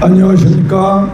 안녕하십니까.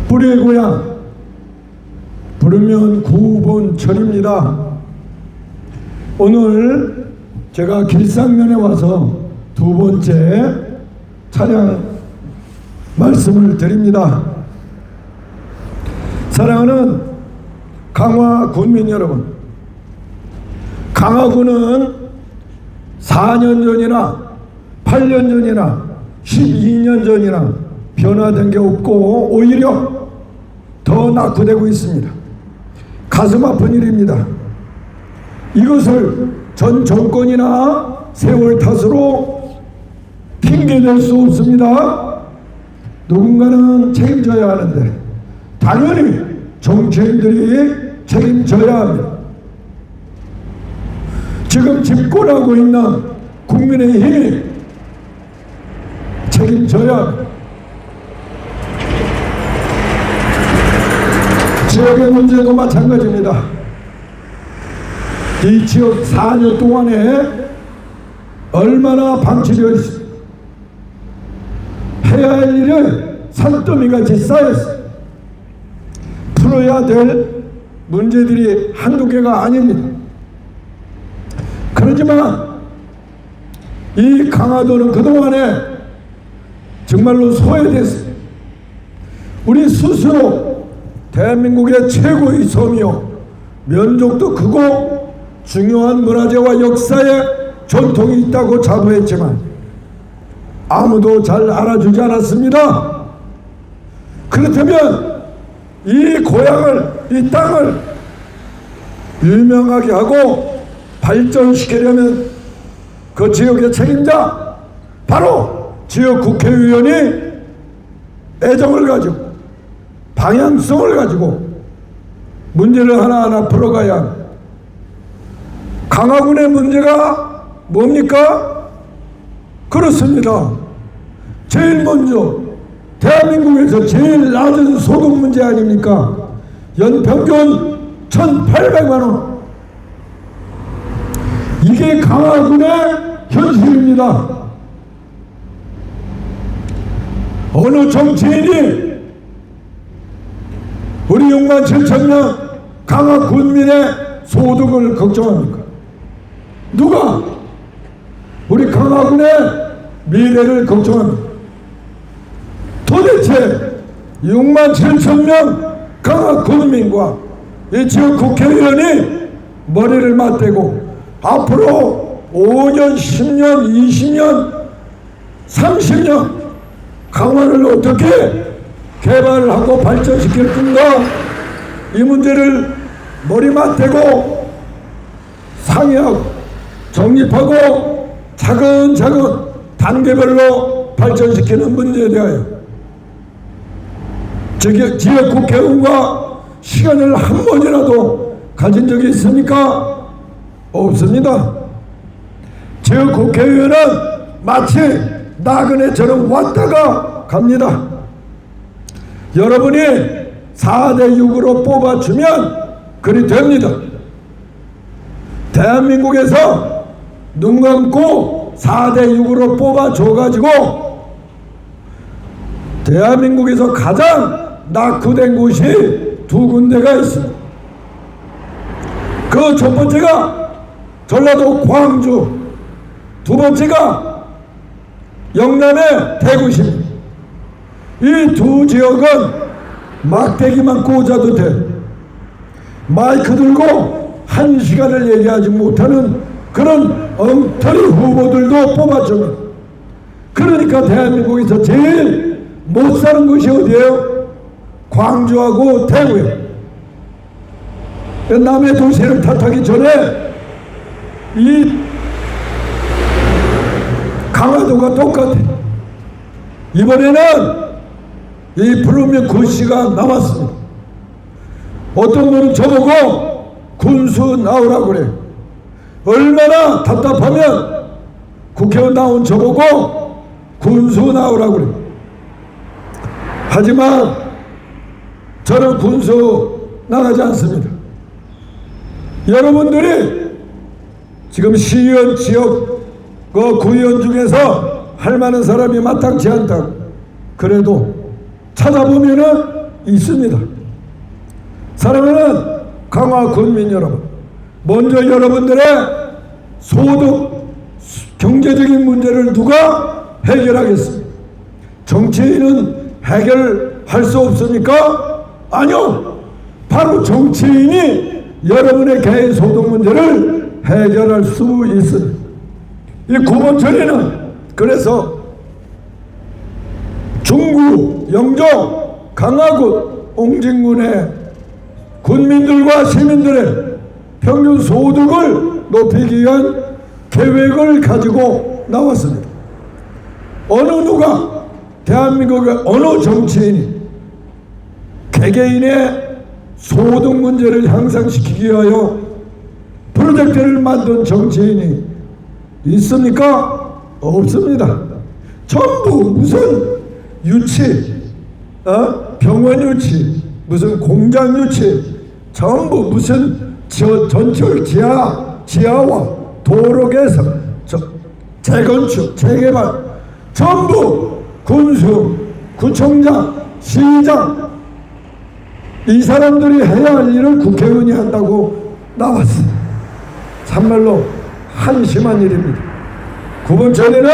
뿌리의 고향 부르면 구본철입니다. 오늘 제가 길상면에 와서 두 번째 차량 말씀을 드립니다. 사랑하는 강화 군민 여러분, 강화군은 4년 전이나 8년 전이나 12년 전이나 변화된 게 없고 오히려 더 낙후되고 있습니다. 가슴 아픈 일입니다. 이것을 전 정권이나 세월 탓으로 핑계댈 수 없습니다. 누군가는 책임져야 하는데 당연히 정치인들이 책임져야 합니다. 지금 집권하고 있는 국민의힘이 책임져야 합니다. 지역의 문제도 마찬가지입니다. 이 지역 4년 동안에 얼마나 방치되어 있습니다. 해야 할 일은 산더미같이 쌓였습니다. 풀어야 될 문제들이 한두 개가 아닙니다. 그렇지만 이 강화도는 그동안에 정말로 소외됐습니다. 우리 스스로 대한민국의 최고의 섬이요 면적도 크고 중요한 문화재와 역사의 전통이 있다고 자부했지만 아무도 잘 알아주지 않았습니다. 그렇다면 이 고향을, 이 땅을 유명하게 하고 발전시키려면 그 지역의 책임자 바로 지역 국회의원이 애정을 가지고 방향성을 가지고 문제를 하나하나 풀어가야 합니다. 강화군의 문제가 뭡니까? 그렇습니다. 제일 먼저 대한민국에서 제일 낮은 소득 문제 아닙니까? 연평균 1,800만 원. 이게 강화군의 현실입니다. 어느 정치인이 우리 6만 7천 명 강화 군민의 소득을 걱정합니까? 누가 우리 강화군의 미래를 걱정합니까? 도대체 6만 7천 명 강화 군민과 이 지역 국회의원이 머리를 맞대고 앞으로 5년, 10년, 20년, 30년 강화를 어떻게 개발을 하고 발전시킬 건가? 이 문제를 머리 맞대고 상의하고 정립하고 차근차근 단계별로 발전시키는 문제에 대하여 지역 국회의원과 시간을 한 번이라도 가진 적이 있습니까? 없습니다. 지역 국회의원은 마치 나그네처럼 왔다가 갑니다. 여러분이 4대 6으로 뽑아주면 그리 됩니다. 대한민국에서 눈 감고 4대 6으로 뽑아줘가지고 대한민국에서 가장 낙후된 곳이 두 군데가 있습니다. 그 첫 번째가 전라도 광주, 두 번째가 영남의 대구시입니다. 이 두 지역은 막대기만 꽂아도 돼. 마이크 들고 1시간을 얘기하지 못하는 그런 엉터리 후보들도 뽑아줍니다. 그러니까 대한민국에서 제일 못 사는 곳이 어디예요? 광주하고 대구예요. 남의 도시를 탓하기 전에 이 강화도가 똑같아. 이번에는 이 부르면 군시가 나왔습니다. 어떤 분은 저보고 군수 나오라고 그래. 얼마나 답답하면 국회의원 나온 저보고 군수 나오라고 그래. 하지만 저는 군수 나가지 않습니다. 여러분들이 지금 시의원 지역 그 구의원 중에서 할 만한 사람이 마땅치 않다. 그래도 찾아보면은 있습니다. 사랑하는 강화 군민 여러분, 먼저 여러분들의 소득, 경제적인 문제를 누가 해결하겠습니까? 정치인은 해결할 수 없습니까? 아니요. 바로 정치인이 여러분의 개인 소득 문제를 해결할 수 있습니다. 이 구본철이는 그래서 중구, 영종, 강화군, 옹진군의 군민들과 시민들의 평균 소득을 높이기 위한 계획을 가지고 나왔습니다. 어느 누가 대한민국의 어느 정치인이 개개인의 소득 문제를 향상시키기 위하여 프로젝트를 만든 정치인이 있습니까? 없습니다. 전부 무슨 유치, 병원 유치, 무슨 공장 유치, 전부 무슨 전철 지하와 도로 개선, 재건축, 재개발, 전부 군수, 구청장, 시장, 이 사람들이 해야 할 일을 국회의원이 한다고 나왔어. 참말로 한심한 일입니다. 구본철이는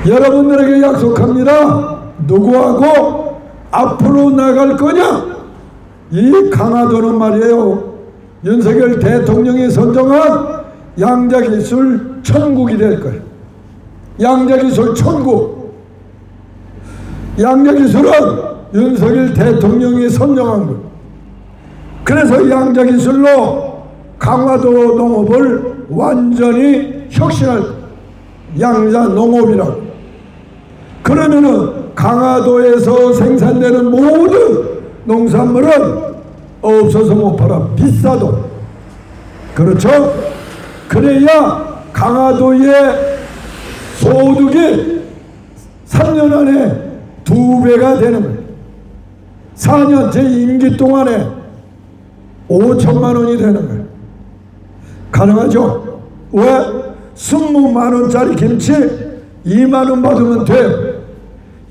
여러분들에게 약속합니다. 누구하고 앞으로 나갈 거냐? 이 강화도는 말이에요, 윤석열 대통령이 선정한 양자기술 천국이 될 거예요. 양자기술 천국. 양자기술은 윤석열 대통령이 선정한 거예요. 그래서 양자기술로 강화도 농업을 완전히 혁신할 양자농업이라고. 그러면은 강화도에서 생산되는 모든 농산물은 없어서 못 팔아. 비싸도. 그렇죠? 그래야 강화도의 소득이 3년 안에 2배가 되는 거예요. 4년 제 임기 동안에 5천만 원이 되는 거예요. 가능하죠? 왜? 20만 원짜리 김치 2만 원 받으면 돼요.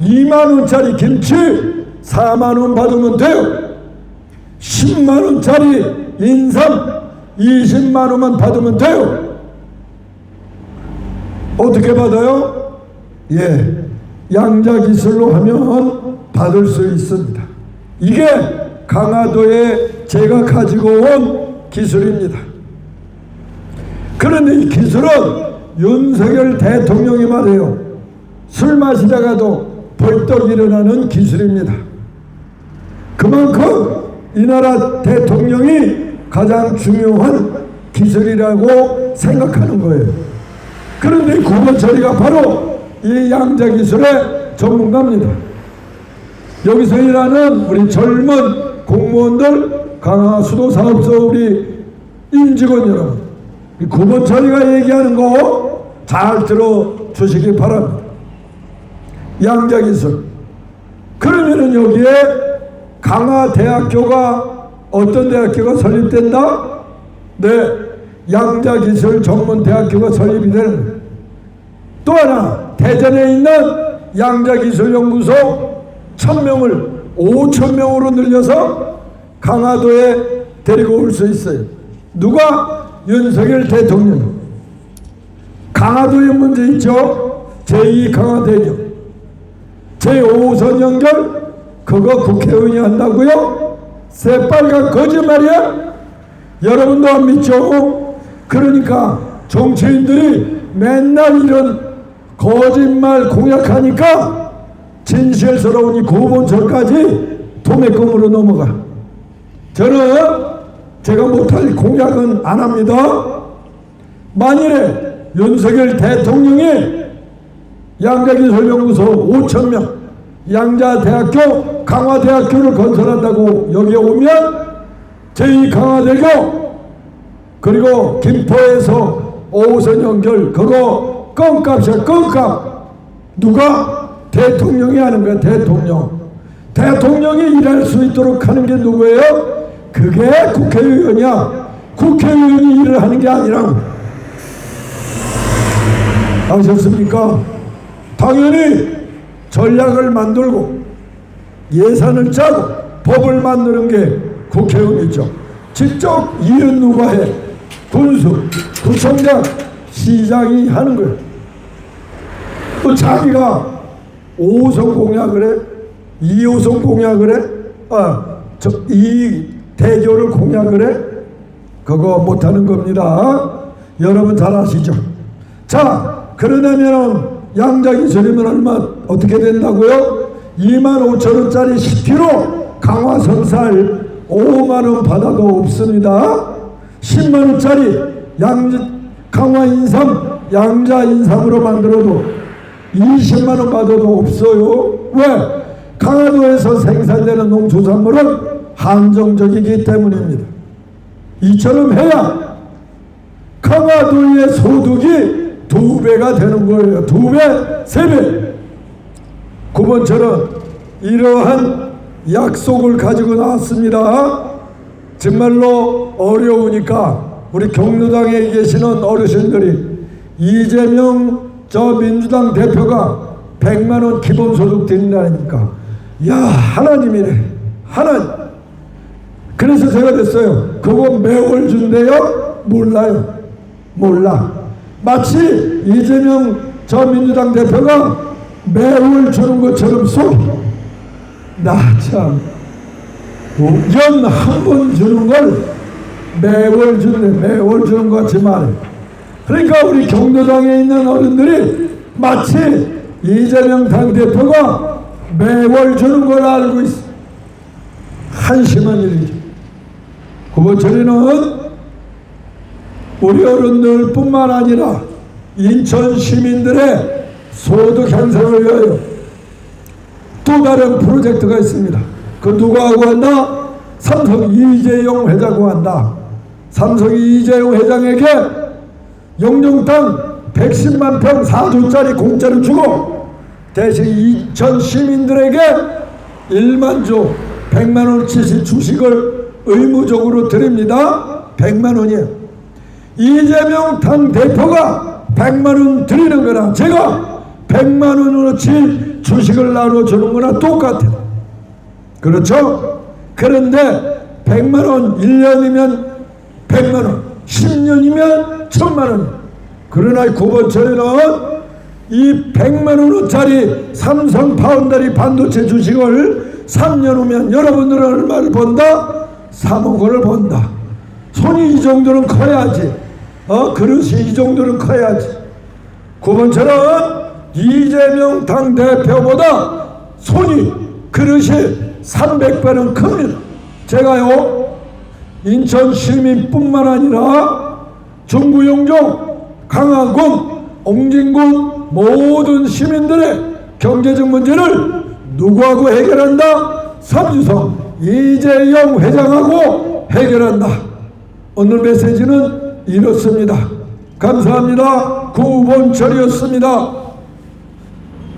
2만 원짜리 김치 4만 원 받으면 돼요. 10만 원짜리 인삼 20만 원만 받으면 돼요. 어떻게 받아요? 예, 양자기술로 하면 받을 수 있습니다. 이게 강화도에 제가 가지고 온 기술입니다. 그런데 이 기술은 윤석열 대통령이 말해요, 술 마시다가도 벌떡 일어나는 기술입니다. 그만큼 이 나라 대통령이 가장 중요한 기술이라고 생각하는 거예요. 그런데 구본철이가 바로 이 양자기술의 전문가입니다. 여기서 일하는 우리 젊은 공무원들, 강화수도사업소 우리 임직원 여러분, 구본철이가 얘기하는 거 잘 들어주시기 바랍니다. 양자기술. 그러면은 여기에 강화대학교가 어떤 대학교가 설립된다? 네, 양자기술 전문대학교가 설립이 되는 거예요. 또 하나, 대전에 있는 양자기술연구소 1000명을 5000명으로 늘려서 강화도에 데리고 올 수 있어요. 누가? 윤석열 대통령. 강화도에 문제 있죠? 제2강화대교, 제5호선 연결, 그거 국회의원이 한다고요? 새빨간 거짓말이야? 여러분도 안 믿죠? 그러니까 정치인들이 맨날 이런 거짓말 공약하니까 진실스러운 이 구본철까지 도매금으로 넘어가. 저는 제가 못할 공약은 안 합니다. 만일에 윤석열 대통령이 양자기술연구소 5000명, 양자대학교, 강화대학교를 건설한다고 여기에 오면 제2강화대교, 그리고 김포에서 5호선 연결, 그거 껌값이야, 껌값. 누가? 대통령이 하는 거야. 대통령. 대통령이 일할 수 있도록 하는 게 누구예요? 그게 국회의원이야. 국회의원이 일을 하는 게 아니라 아셨습니까? 당연히 전략을 만들고 예산을 짜고 법을 만드는 게 국회의원이죠. 직접 일은 누가 해? 군수, 구청장, 시장이 하는 거예요. 또 자기가 5호선 공약을 해? 2호선 공약을 해? 이 대교를 공약을 해? 그거 못하는 겁니다. 여러분 잘 아시죠? 자, 그러려면 양자기술이면 얼마 어떻게 된다고요? 25,000원짜리 10kg 강화선살 5만원 받아도 없습니다. 10만원짜리 강화인삼 양자인삼으로 만들어도 20만원 받아도 없어요. 왜? 강화도에서 생산되는 농수산물은 한정적이기 때문입니다. 이처럼 해야 강화도의 소득이 2배가 되는 거예요. 2배, 3배. 9번처럼 이러한 약속을 가지고 나왔습니다. 정말로 어려우니까 우리 경로당에 계시는 어르신들이 이재명 민주당 대표가 100만원 기본소득 드린다니까, 야, 하나님이네, 하나님. 그래서 제가 됐어요. 그거 매월 준대요? 몰라요. 몰라. 마치 이재명 민주당 대표가 매월 주는 것처럼 나 참, 연 한 번 주는 걸 매월 주는 것 같이 말해. 그러니까 우리 경로당에 있는 어른들이 마치 이재명 당대표가 매월 주는 걸 알고 있어. 한심한 일이죠. 구번처리는 우리 어른들 뿐만 아니라 인천 시민들의 소득 향상을 위하여 또 다른 프로젝트가 있습니다. 그 누가 하고 한다? 삼성 이재용 회장하고 한다. 삼성 이재용 회장에게 영종 땅 110만 평 4조짜리 공짜로 주고 대신 인천 시민들에게 1만조 100만원어치 주식을 의무적으로 드립니다. 100만원이에요. 이재명 당대표가 100만원 드리는 거나 제가 100만원어치 주식을 나눠주는 거나 똑같아요. 그렇죠? 그런데 100만원 1년이면 100만원, 10년이면 1000만원. 그러나 9번처리는 이 100만원어짜리 삼성 파운드리 반도체 주식을 3년 후면 여러분들은 얼마를 번다? 3억 원을 번다. 손이 이 정도는 커야지. 그릇이 이 정도는 커야지. 9번처럼 이재명 당대표보다 손이, 그릇이 300배는 큽니다. 제가요, 인천 시민뿐만 아니라 중구, 영종, 강화군, 옹진군 모든 시민들의 경제적 문제를 누구하고 해결한다? 삼주성 이재용 회장하고 해결한다. 오늘 메시지는 이렇습니다. 감사합니다. 구본철이었습니다.